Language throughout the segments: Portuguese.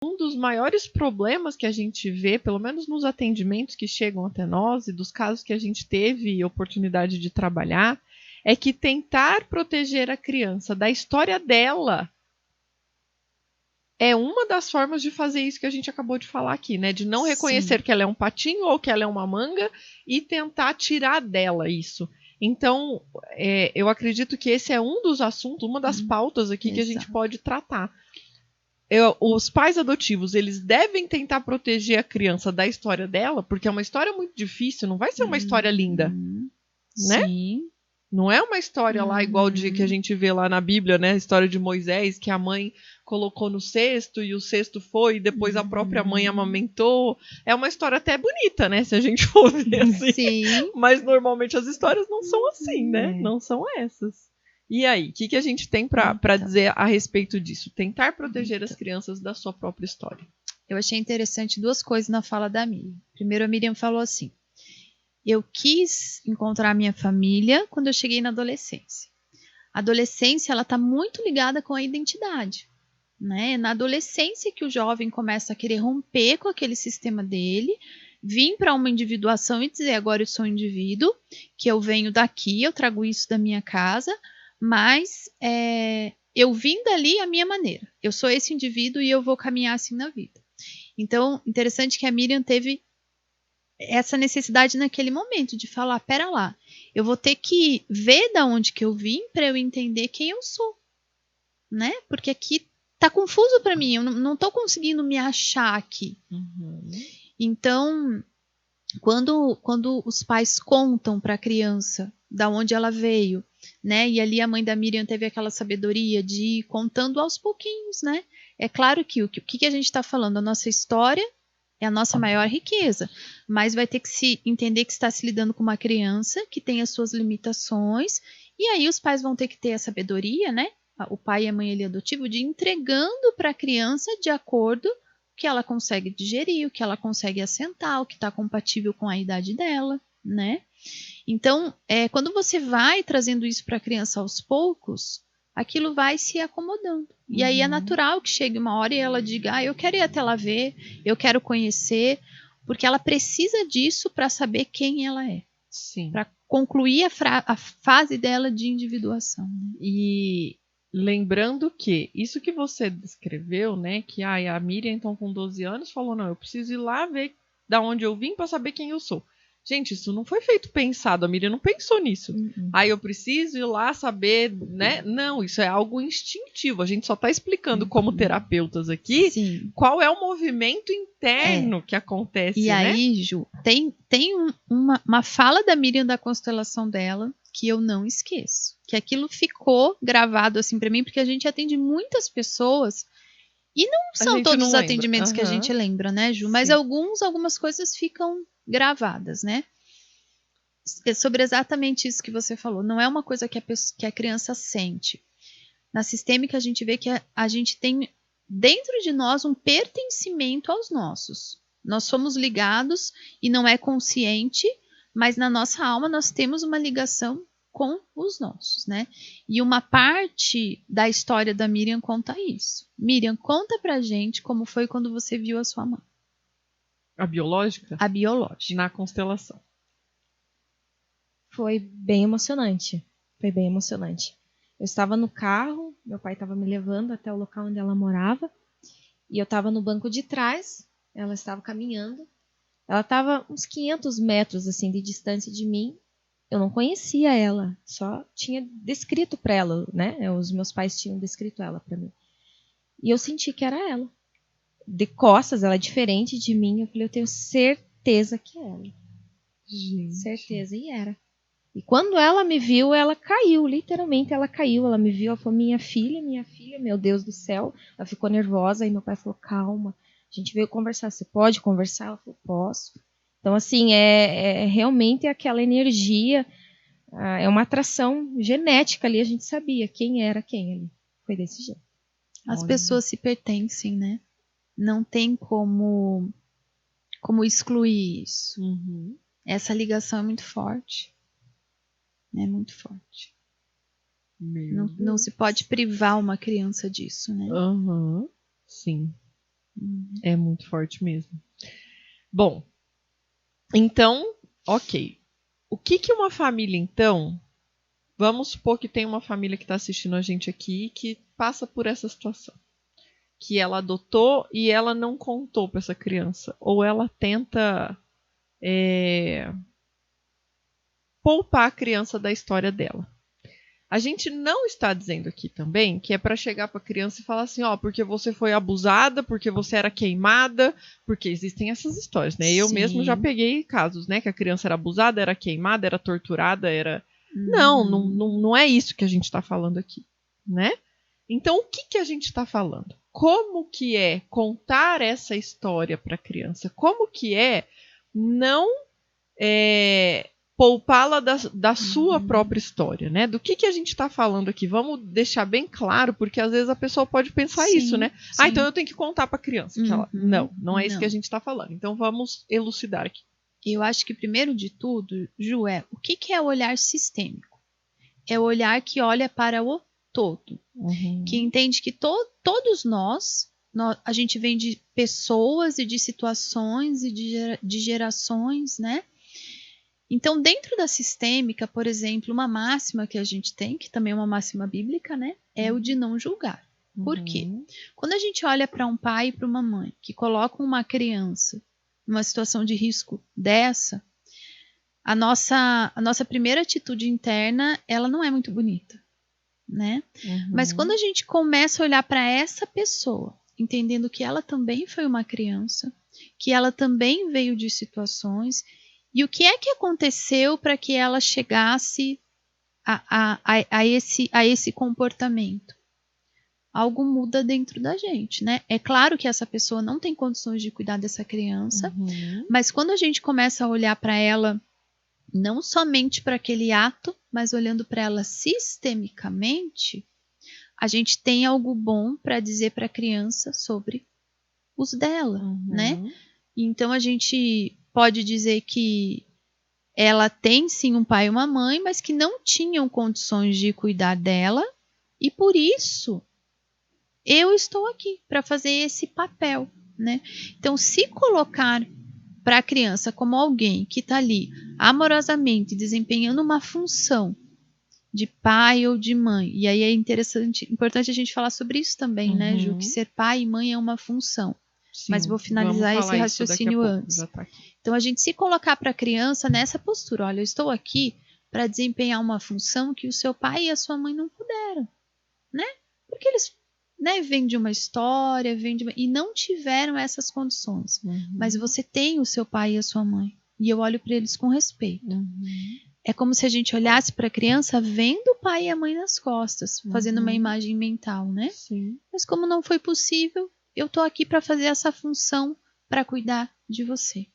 um dos maiores problemas que a gente vê, pelo menos nos atendimentos que chegam até nós e dos casos que a gente teve oportunidade de trabalhar, é que tentar proteger a criança da história dela é uma das formas de fazer isso que a gente acabou de falar aqui, né? De não reconhecer que ela é um patinho ou que ela é uma manga e tentar tirar dela isso. Então, eu acredito que esse é um dos assuntos, uma das pautas aqui que a gente pode tratar. Os pais adotivos, eles devem tentar proteger a criança da história dela, porque é uma história muito difícil, não vai ser uma história linda, né? Sim. Não é uma história lá igual de que a gente vê lá na Bíblia, né? A história de Moisés, que a mãe colocou no cesto e o cesto foi, e depois a própria mãe amamentou. É uma história até bonita, né? Se a gente for ver assim. Sim. Mas normalmente as histórias não são assim, né? Não são essas. E aí, o que a gente tem para dizer a respeito disso? Tentar proteger as crianças da sua própria história. Eu achei interessante 2 coisas na fala da Miriam. Primeiro, a Miriam falou assim: eu quis encontrar a minha família quando eu cheguei na adolescência. A adolescência, ela está muito ligada com a identidade, né? Na adolescência que o jovem começa a querer romper com aquele sistema dele, vir para uma individuação e dizer: agora eu sou um indivíduo, que eu venho daqui, eu trago isso da minha casa, mas eu vim dali à minha maneira. Eu sou esse indivíduo e eu vou caminhar assim na vida. Então, interessante que a Miriam teve essa necessidade naquele momento de falar: pera lá, eu vou ter que ver da onde que eu vim para eu entender quem eu sou, né? Porque aqui tá confuso para mim, eu não tô conseguindo me achar aqui. Então, quando os pais contam para a criança da onde ela veio, né? E ali a mãe da Miriam teve aquela sabedoria de ir contando aos pouquinhos, né? É claro que o que a gente está falando, a nossa história é a nossa maior riqueza, mas vai ter que se entender que está se lidando com uma criança que tem as suas limitações, e aí os pais vão ter que ter a sabedoria, né? O pai e a mãe ali adotivo, de ir entregando para a criança de acordo com o que ela consegue digerir, o que ela consegue assentar, o que está compatível com a idade dela, né? Então, quando você vai trazendo isso para a criança aos poucos, aquilo vai se acomodando. E aí é natural que chegue uma hora e ela diga: eu quero ir até lá ver, eu quero conhecer, porque ela precisa disso para saber quem ela é. Sim. Para concluir a fase dela de individuação. Né? E lembrando que isso que você descreveu, né, que a Miriam, então, com 12 anos, falou: não, eu preciso ir lá ver da onde eu vim para saber quem eu sou. Gente, isso não foi feito pensado, a Miriam não pensou nisso. Eu preciso ir lá saber, né? Não, isso é algo instintivo. A gente só está explicando como terapeutas aqui qual é o movimento interno que acontece, e aí, Ju, tem uma fala da Miriam da constelação dela que eu não esqueço. Que aquilo ficou gravado assim para mim, porque a gente atende muitas pessoas e não são todos os atendimentos que a gente lembra, né, Ju? Mas algumas coisas ficam gravadas, né? É sobre exatamente isso que você falou. Não é uma coisa que a criança sente. Na sistêmica, a gente vê que a gente tem dentro de nós um pertencimento aos nossos. Nós somos ligados e não é consciente, mas na nossa alma nós temos uma ligação com os nossos, né? E uma parte da história da Miriam conta isso. Miriam, conta pra gente como foi quando você viu a sua mãe. A biológica? A biológica. Na constelação. Foi bem emocionante. Foi bem emocionante. Eu estava no carro, meu pai estava me levando até o local onde ela morava, e eu estava no banco de trás, ela estava caminhando. Ela estava uns 500 metros assim de distância de mim. Eu não conhecia ela, só tinha descrito para ela, né? Os meus pais tinham descrito ela para mim. E eu senti que era ela. De costas, ela é diferente de mim. Eu falei: eu tenho certeza que é ela. Gente. Certeza, e era. E quando ela me viu, ela caiu, literalmente ela caiu. Ela me viu, ela falou: minha filha, meu Deus do céu. Ela ficou nervosa, e meu pai falou: calma, a gente veio conversar, você pode conversar? Ela falou: posso. Então, assim, realmente aquela energia, é uma atração genética ali, a gente sabia quem era quem ali. Foi desse jeito. As pessoas se pertencem, né? Não tem como excluir isso. Essa ligação é muito forte. É muito forte. Não se pode privar uma criança disso, né? Sim. É muito forte mesmo. Bom, então, ok. O que uma família, então... Vamos supor que tem uma família que está assistindo a gente aqui que passa por essa situação. Que ela adotou e ela não contou para essa criança. Ou ela tenta poupar a criança da história dela. A gente não está dizendo aqui também que é para chegar para a criança e falar assim, ó, porque você foi abusada, porque você era queimada, porque existem essas histórias, né? Eu mesmo já peguei casos, né, que a criança era abusada, era queimada, era torturada, era... Não é isso que a gente está falando aqui, né? Então, o que a gente está falando? Como que é contar essa história para a criança? Como que é não poupá-la da sua própria história, né? Do que a gente está falando aqui? Vamos deixar bem claro, porque às vezes a pessoa pode pensar isso, né? Sim. Então eu tenho que contar para a criança. Que ela... Não é isso que a gente está falando. Então vamos elucidar aqui. Eu acho que, primeiro de tudo, Ju, o que é o olhar sistêmico? É o olhar que olha para o todo, que entende que todos nós, a gente vem de pessoas e de situações e de gerações, né? Então, dentro da sistêmica, por exemplo, uma máxima que a gente tem, que também é uma máxima bíblica, né? É o de não julgar. Por quê? Quando a gente olha para um pai e para uma mãe que colocam uma criança numa situação de risco dessa, a nossa primeira atitude interna, ela não é muito bonita, né? Mas quando a gente começa a olhar para essa pessoa, entendendo que ela também foi uma criança, que ela também veio de situações, e o que é que aconteceu para que ela chegasse a esse comportamento? Algo muda dentro da gente, né? É claro que essa pessoa não tem condições de cuidar dessa criança, mas quando a gente começa a olhar para ela, não somente para aquele ato, mas olhando para ela sistemicamente, a gente tem algo bom para dizer para a criança sobre os dela, né? Então a gente pode dizer que ela tem sim um pai e uma mãe, mas que não tinham condições de cuidar dela, e por isso eu estou aqui para fazer esse papel, né? Então, se colocar para a criança como alguém que está ali amorosamente desempenhando uma função de pai ou de mãe, e aí é importante a gente falar sobre isso também, né, Ju? Que ser pai e mãe é uma função. Sim, mas vou finalizar esse raciocínio antes. Tá, então, a gente se colocar para a criança nessa postura, olha, eu estou aqui para desempenhar uma função que o seu pai e a sua mãe não puderam, né? Porque eles, né, vêm de uma história, e não tiveram essas condições. Mas você tem o seu pai e a sua mãe, e eu olho para eles com respeito. É como se a gente olhasse para a criança vendo o pai e a mãe nas costas, fazendo uma imagem mental, né? Sim. Mas como não foi possível, eu tô aqui para fazer essa função, para cuidar de você.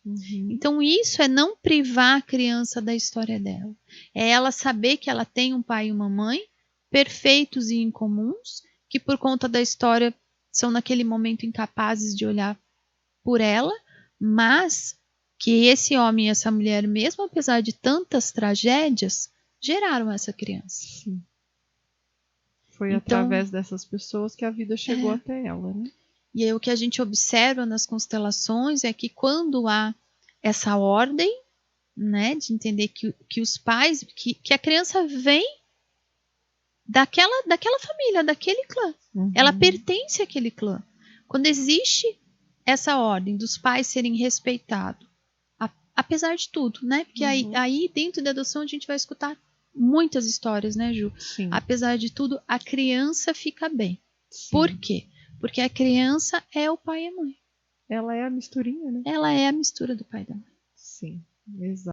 Então isso é não privar a criança da história dela. É ela saber que ela tem um pai e uma mãe perfeitos e incomuns, que por conta da história são naquele momento incapazes de olhar por ela, mas que esse homem e essa mulher, mesmo apesar de tantas tragédias, geraram essa criança. Sim. Foi então, através dessas pessoas que a vida chegou até ela, né? E aí o que a gente observa nas constelações é que quando há essa ordem, né, de entender que os pais, que a criança vem daquela família, daquele clã. Ela pertence àquele clã. Quando existe essa ordem dos pais serem respeitados, apesar de tudo, né? Porque aí dentro da adoção a gente vai escutar muitas histórias, né, Ju? Sim. Apesar de tudo, a criança fica bem. Sim. Por quê? Porque a criança é o pai e a mãe. Ela é a misturinha, né? Ela é a mistura do pai e da mãe. Sim, exato.